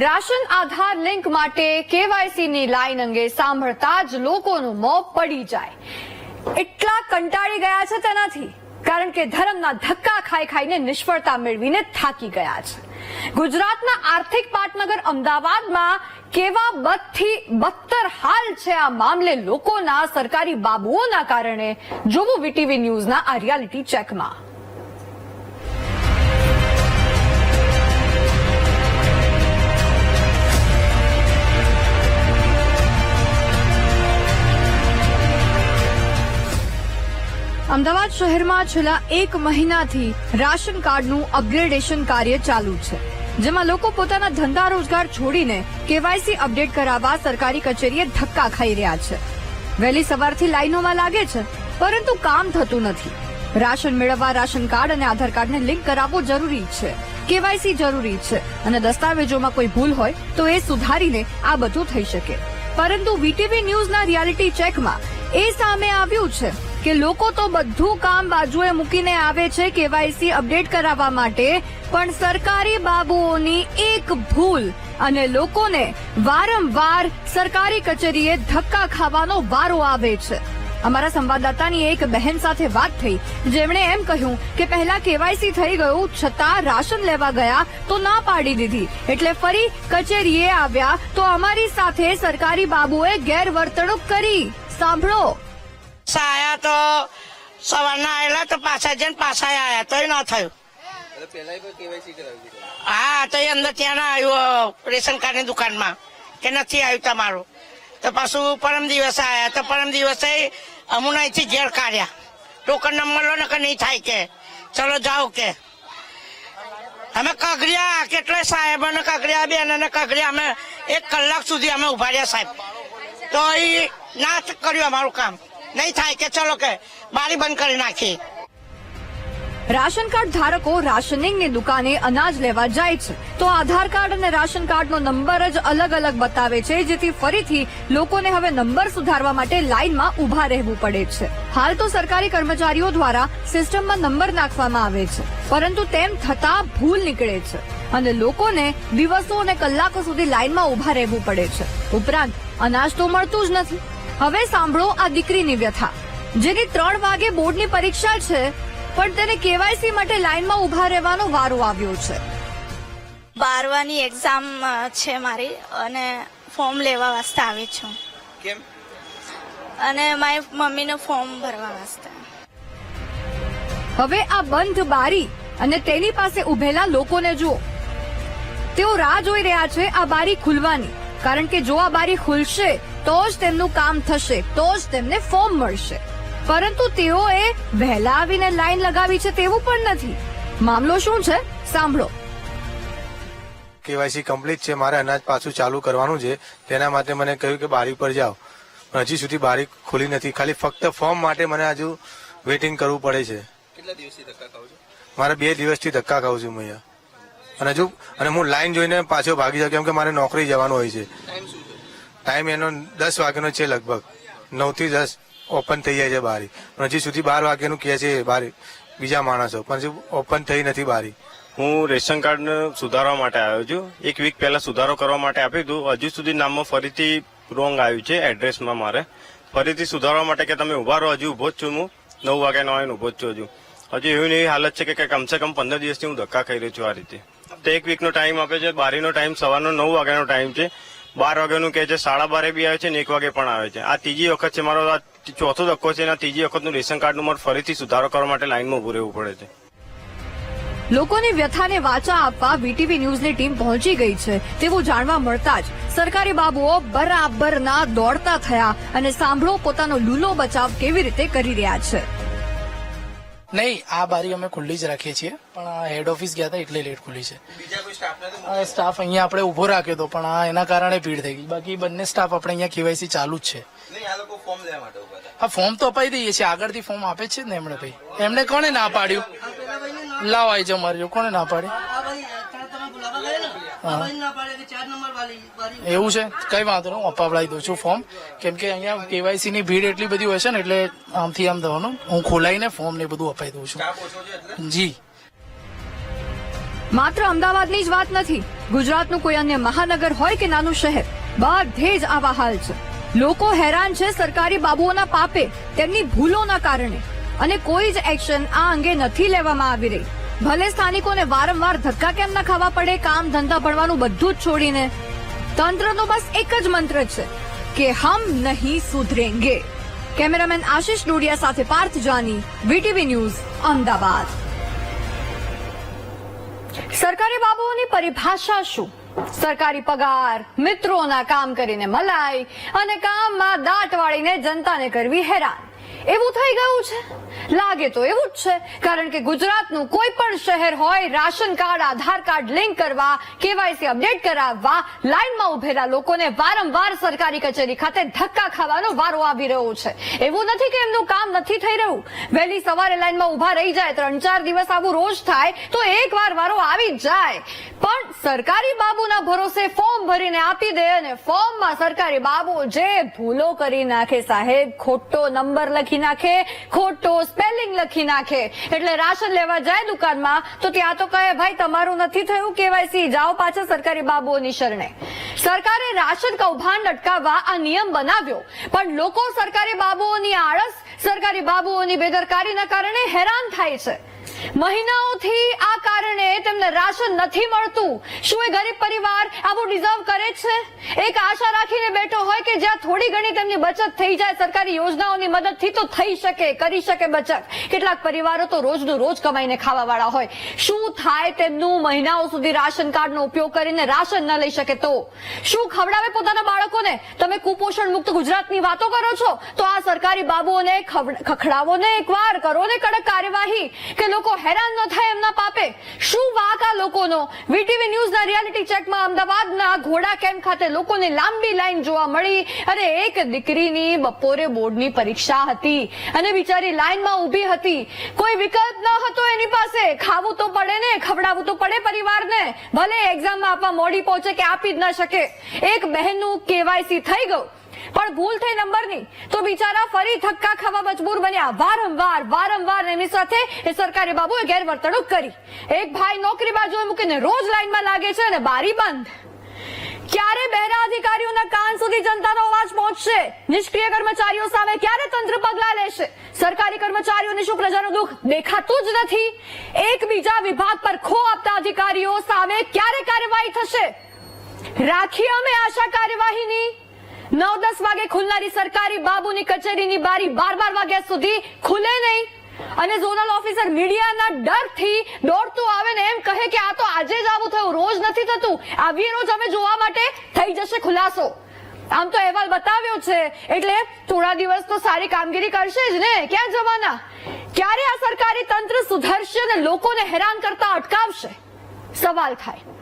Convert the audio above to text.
Ration આધાર link માટે કેવાયસીની line અંગે સાંભળતા જ લોકોનું મોં પડી જાય એટલા કંટાળી ગયા છે તેનાથી, કારણ કે ધર્મના ધક્કા ખાઈ ખાઈને નિષ્ફળતા મેળવીને થાકી ગયા છે. ગુજરાતના આર્થિક પાટનગર અમદાવાદમાં કેવા બદથી બદતર હાલ છે આ મામલે લોકોના સરકારી બાબુઓના કારણે. જોવું વીટીવી ન્યૂઝના આ રિયાલિટી ચેકમાં. અમદાવાદ શહેરમાં છેલ્લા 1 મહિનાથી રાશન કાર્ડનું અપગ્રેડેશન કાર્ય ચાલુ છે, જેમાં લોકો પોતાના ધંધા રોજગાર છોડીને કેવાયસી અપડેટ કરાવવા સરકારી કચેરીએ ધક્કા ખાઈ રહ્યા છે. વહેલી સવારથી લાઈનોમાં લાગે છે, પરંતુ કામ થતું નથી. રાશન મેળવવા રાશન કાર્ડ અને આધાર કાર્ડને લિંક કરાવવું જરૂરી છે, કેવાયસી જરૂરી છે અને દસ્તાવેજોમાં કોઈ ભૂલ હોય તો એ સુધારીને આ બધું થઈ શકે. પરંતુ વીટીવી ન્યૂઝના રિયાલિટી ચેકમાં એ સામે આવ્યું છે કે લોકો તો બધું કામ બાજુએ મૂકીને આવે છે કેવાયસી અપડેટ કરાવવા માટે, પણ સરકારી બાબુઓની એક ભૂલ અને લોકોને વારંવાર સરકારી કચેરીએ ધક્કા ખાવાનો વારો આવે છે. અમારા સંવાદદાતાની એક બહેન સાથે વાત થઈ, જેમણે એમ કહ્યું કે પહેલા કેવાયસી થઈ ગયું છતાં રાશન લેવા ગયા તો ના પાડી દીધી, એટલે ફરી કચેરીએ આવ્યા તો અમારી સાથે સરકારી બાબુએ ગેરવર્તણૂક કરી. સાંભળો. આયા તો સવારના આવેલા તો પાછા જઈને પાછા આયા તો ના થયું. હા, તો એ અંદર ત્યાં ના આવ્યું રેશન કાર્ડ ની દુકાનમાં કે નથી આવ્યું તમારું. તો પાછું પરમ દિવસે આયા તો પરમ દિવસે અમુના અહીંથી ઘેર કાઢ્યા. ટોકન નંબર લો ને કે નહીં થાય કે ચલો જાઓ કે. અમે કગર્યા કેટલાય સાહેબોને કગર્યા, બેન કગર્યા. અમે 1 કલાક સુધી અમે ઉભા રહ્યા સાહેબ, તો એ ના કર્યું અમારું કામ. નહીં થાય કે ચલો કે બારી બંધ કરી નાખી. રાશન કાર્ડ ધારકો રાશનિંગની દુકાને અનાજ લેવા જાય છે તો આધાર કાર્ડ અને રાશન કાર્ડનો નંબર જ અલગ અલગ બતાવે છે, જેથી ફરીથી લોકોને હવે નંબર સુધારવા માટે લાઈનમાં ઉભા રહેવું પડે છે. હાલ તો સરકારી કર્મચારીઓ દ્વારા સિસ્ટમમાં નંબર નાખવામાં આવે છે, પરંતુ તેમ થતાં ભૂલ નીકળે છે અને લોકોને દિવસો અને કલાકો સુધી લાઈનમાં ઉભા રહેવું પડે છે. ઉપરાંત અનાજ તો મળતું જ નથી. હવે સાંભળો આ દીકરીની વ્યથા, જેની 3 વાગે બોર્ડની પરીક્ષા છે, પણ તેને કેવાયસી માટે લાઈનમાં ઉભા રહેવાનો વારો આવ્યો છે. 12મી એક્ઝામ છે મારી અને ફોર્મ લેવા વાસ્તે આવી છું. કેમ? અને મારી મમ્મીનું ફોર્મ ભરવા વાસ્તે. હવે આ બંધ બારી અને તેની પાસે ઉભેલા લોકોને જુઓ. તેઓ રાહ જોઈ રહ્યા છે આ બારી ખુલવાની, કારણ કે જો આ બારી ખુલશે તો જ તેમનું કામ થશે, તો જ તેમને ફોર્મ મળશે. પરંતુ તેઓએ વહેલા આવીને લાઈન લગાવી છે તેવું પણ નથી. મામલો શું છે સાંભળો. કેવાયસી કમ્પ્લીટ છે, મારે અનાજ પાછું ચાલુ કરવાનું છે, તેના માટે મને કહ્યું કે બારી પર જાઓ. હજી સુધી બારી ખુલી નથી. ખાલી ફક્ત ફોર્મ માટે મને હજુ વેઇટિંગ કરવું પડે છે. કેટલા દિવસથી ધક્કા ખાવ છો? મારે 2 દિવસથી ધક્કા ખાઉં છું અહીંયા. અને હું લાઈન જોઈને પાછો ભાગી જાઉં, કેમ કે મારે નોકરી જવાનું હોય છે. ટાઈમ શું છે? ટાઈમ એનો 10 વાગ્યાનો છે, લગભગ 9 થી 10 ઓપન થઈ જાય છે બારી. પણ હજી સુધી 12 વાગ્યાનું કહે છે બારી બીજા માણસો, પણ હજુ ઓપન થઈ નથી બારી. હું રેશન કાર્ડ સુધારવા માટે આવ્યો છું. 1 વીક પહેલા સુધારો કરવા માટે આપ્યું હતું. હજુ સુધી નામમાં ફરીથી રોંગ આવ્યું છે એડ્રેસમાં. મારે ફરીથી સુધારવા માટે કે તમે ઉભા રહો. હજુ ઉભો જ છું, હું 9 વાગ્યાનો આવીને ઉભો જ છું. હજુ એવી એવી હાલત છે કે કમસે કમ 15 દિવસથી હું ધક્કા ખાઈ રહ્યો છું આ રીતે. તો 1 વીકનો ટાઈમ આપે છે. બારીનો ટાઈમ સવારનો 9 વાગ્યાનો ટાઈમ છે, 12 વાગ્યાનું કહે છે, 12:30 બી આવે છે ને 1 વાગે પણ આવે છે. આ ત્રીજી વખત છે મારો, આ ચોથો ધક્કો છે. ત્રીજી વખતનું રેશન કાર્ડનું મારે ફરીથી સુધારો કરવા માટે લાઈનમાં ઉભું રહેવું પડે છે. લોકોની વ્યથાને વાચા આપવા વીટીવી ન્યૂઝની ટીમ પહોંચી ગઈ છે તેવું જાણવા મળતા જ સરકારી બાબુઓ બરાબરના દોડતા થયા અને સાંભળો પોતાનો લૂલો બચાવ કેવી રીતે કરી રહ્યા છે. નહીં, આ બારી અમે ખુલ્લી જ રાખીએ છીએ, પણ આ હેડ ઓફિસ ગયા હતા એટલે લેટ ખુલી છે. બીજા કોઈ સ્ટાફ સ્ટાફ અહીંયા આપણે ઉભો રાખ્યો હતો, પણ આ એના કારણે ભીડ થઈ ગઈ. બાકી બંને સ્ટાફ આપણે અહીંયા કેવાયસી ચાલુ જ છે. નહીં, આ લોકો ફોર્મ લેવા માટે ઉભા હતા. હા, ફોર્મ તો અપાઈ દઈએ છીએ, આગળથી ફોર્મ આપે છે ને એમણે. ભાઈ એમને કોને ના પાડ્યું? લાવ આવી જાવ મારી, કોને ના પાડી? એવું છે, કઈ વાંધો નહીં, હું અપાવડાવી દઉં છું ફોર્મ. કેમ કે અહીંયા કેવાયસી ની ભીડ એટલી બધી હોય છે ને, એટલે આમથી આમ થવાનું. હું ખોલાઈને ફોર્મ ને બધું અપાઈ દઉં છું. જી. માત્ર અમદાવાદની જ વાત નથી, ગુજરાતનું કોઈ અન્ય મહાનગર હોય કે નાનું શહેર, બધે જ આવા હાલ છે. લોકો હેરાન છે સરકારી બાબુઓના પાપે, તેમની ભૂલોના કારણે, અને કોઈ જ એક્શન આ અંગે નથી લેવામાં આવી રહી. ભલે સ્થાનિકોને વારંવાર ધક્કા કેમ ન ખાવા પડે, કામ ધંધા ભણવાનું બધું જ છોડીને. તંત્રનો બસ એક જ મંત્ર છે કે હમ નહીં સુધરેંગે. કેમેરામેન આશિષ ડોડિયા સાથે પાર્થ જાની, વીટીવી ન્યૂઝ, અમદાવાદ. સરકારી બાબુઓની પરિભાષા શું? સરકારી પગાર, મિત્રોના કામ કરીને મલાઈ અને કામમાં દાટ વાળીને જનતાને કરવી હેરાન, એવું થઈ ગયું છે. લાગે તો એવું જ છે, કારણ કે ગુજરાતનું કોઈ પણ શહેર હોય, રાશન કાર્ડ, આધાર કાર્ડ લિંક કરવા, કેવાયસી અપડેટ કરાવવા લાઈનમાં ઉભેલા લોકોને વારંવાર સરકારી કચેરી ખાતે ધક્કા ખાવાનો વારો આવી રહ્યો છે. એવું નથી કે એમનું કામ નથી થઈ રહ્યું. વહેલી સવારે લાઈનમાં ઉભા રહી જાય, 3-4 દિવસ આવું રોજ થાય તો એકવાર વારો આવી જાય. પણ સરકારી બાબુના ભરોસે ફોર્મ ભરીને આપી દે, અને ફોર્મમાં સરકારી બાબુ જે ભૂલો કરી નાખે સાહેબ, ખોટો નંબર લખી નાખે, ખોટો સ્પેલિંગ લખી નાખે. એટલે રાશન લેવા જાય દુકાનમાં તો ત્યાં તો કહે ભાઈ તમારું નથી થયું કેવાયસી, જાઓ પાછા સરકારી બાબુઓની શરણે. સરકારે રાશન કૌભાંડ અટકાવવા આ નિયમ બનાવ્યો, પણ લોકો સરકારી બાબુઓની આળસ, સરકારી બાબુઓની બેદરકારીના કારણે હેરાન થાય છે. મહિનાઓથી આ કારણે તેમને રાશન નથી મળતું. શું એ ગરીબ પરિવાર આવું ડિઝર્વ કરે છે? એક આશા રાખીને બેઠો હોય કે જ્યાં થોડી ઘણી તેમની બચત થઈ જાય સરકારી યોજનાઓની મદદથી, તો થઈ શકે, કરી શકે બચત. કેટલાક પરિવારો તો રોજનું રોજ કમાઈને ખાવા વાળા હોય. શું થાય તેમનું મહિનાઓ સુધી રાશન કાર્ડનો ઉપયોગ કરીને રાશન ન લઈ શકે તો? શું ખવડાવે પોતાના બાળકોને? તમે કુપોષણ મુક્ત ગુજરાતની વાતો કરો છો તો આ સરકારી બાબુઓને ખખડાવો ને એકવાર, કરો ને કડક કાર્યવાહી કે લોકો હેરાન ન થાય એમના પાપે. શું વાક આ લોકોનો? વીટીવી ન્યૂઝના રિયાલિટી ચેકમાં અમદાવાદના ઘોડા કેમ્પ ખાતે લોકોની લાંબી લાઈન જોવા મળી. અરે એક દીકરીની બપોરે બોર્ડની પરીક્ષા હતી અને બિચારી લાઈનમાં ઊભી હતી. કોઈ વિકલ્પ ન હતો એની પાસે. ખાવું તો પડે ને, ખવડાવવું તો પડે પરિવારને. ભલે એક્ઝામમાં આપવા મોડી પહોંચે કે આપી જ ન શકે. એક બહેનનું કેવાયસી થઈ ગયું પણ ભૂલ થઈ નંબરની, તો બિચારા ફરી ધક્કા ખાવા મજબૂર બન્યા. વારંવાર એમની સાથે એ સરકારી બાબુએ ગેરવર્તણૂક કરી. એક ભાઈ નોકરી બાજુએ મૂકીને રોજ લાઈનમાં લાગે છે અને બારી બંધ. ક્યારે બહેરા અધિકારીઓના કાન સુધી જનતાનો અવાજ પહોંચશે? નિષ્ક્રિય કર્મચારીઓ સામે ક્યારે તંત્ર પગલા લેશે? સરકારી કર્મચારીઓને શું પ્રજાનું દુઃખ દેખાતું જ નથી? એકબીજા વિભાગ પર ખો આપતા અધિકારીઓ સામે ક્યારે કાર્યવાહી થશે? રાખીએ અમે આશા કાર્યવાહીની. 9-10 વાગે ખુલનારી સરકારી બાબુની કચેરીની બારી 12 વાગ્યા સુધી ખુલે નહીં, અને ઝોનલ ઓફિસર મીડિયાના ડરથી દોડતું આવે ને એમ કહે કે આ તો આજે જ આવું થયું, રોજ નથી થતું, આવીએ રોજ અમે જોવા માટે થઈ જશે ખુલાસો. આમ તો અહેવાલ બતાવ્યો છે એટલે થોડા દિવસ તો સારી કામગીરી કરશે જ ને. ક્યાં જવાના? ક્યારે આ સરકારી તંત્ર સુધરશે અને લોકોને હેરાન કરતા અટકાવશે? સવાલ થાય.